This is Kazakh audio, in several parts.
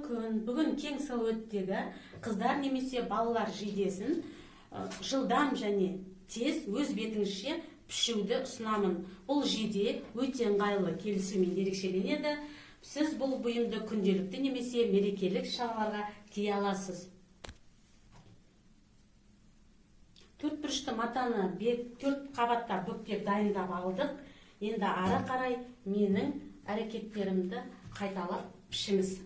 бүгін кең салауаттегі қыздар немесе балалар жейдесін жылдам және тез өз бетіңізше пішуді ұсынамын. Бұл жейде өте ыңғайлы келісумен ерекшеленеді. Сіз бұл бұйымды күнделікті немесе мерекелік шараларға кие аласыз. Төрт бұрышты матаны 4 қабатта бүктеп дайындап алдық. Енді ары қарай менің әрекеттерімді қайталап пішіңіз.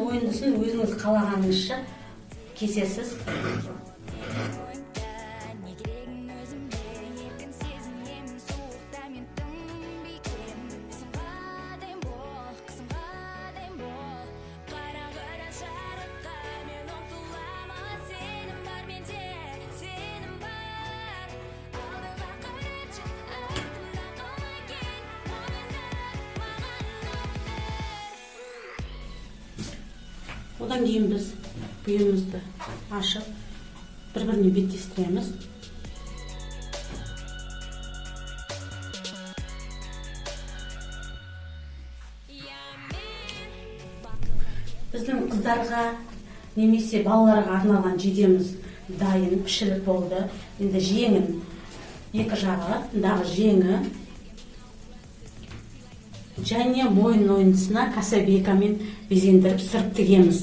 Ойындысын өзіңіз қалағаныңызша кесесіз. Одан кейін біз бұйымызды ашып, бір-біріне беттестіреміз. Біздің қыздарға немесе балаларға арналған жейдеміз дайын, пішіліп болды. Енді жеңін екі жағындағы жеңі және мойын ойындысына кособейкамен безендіріп сырып тігеміз.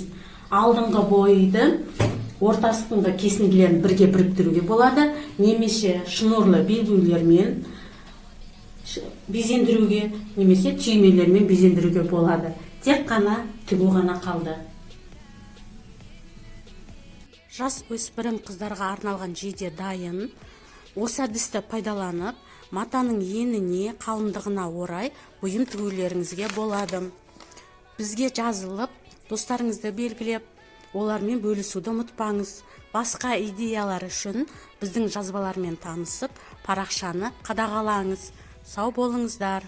Алдыңғы бойды ортасында кесінділерін бірге біріктіруге болады, немесе шнурлы белбеулермен безендіруге, немесе түймелермен безендіруге болады. Тек қана тігу ғана қалды. Жас өспірім қыздарға арналған жейде дайын. Осы әдісті пайдаланып, матаның еніне, қалыңдығына орай бұйым тігулеріңізге болады. Бізге жазылып, достарыңызды белгілеп, олармен бөлісуді ұмытпаңыз. Басқа идеялар үшін біздің жазбалармен танысып, парақшаны қадағалаңыз. Сау болыңыздар.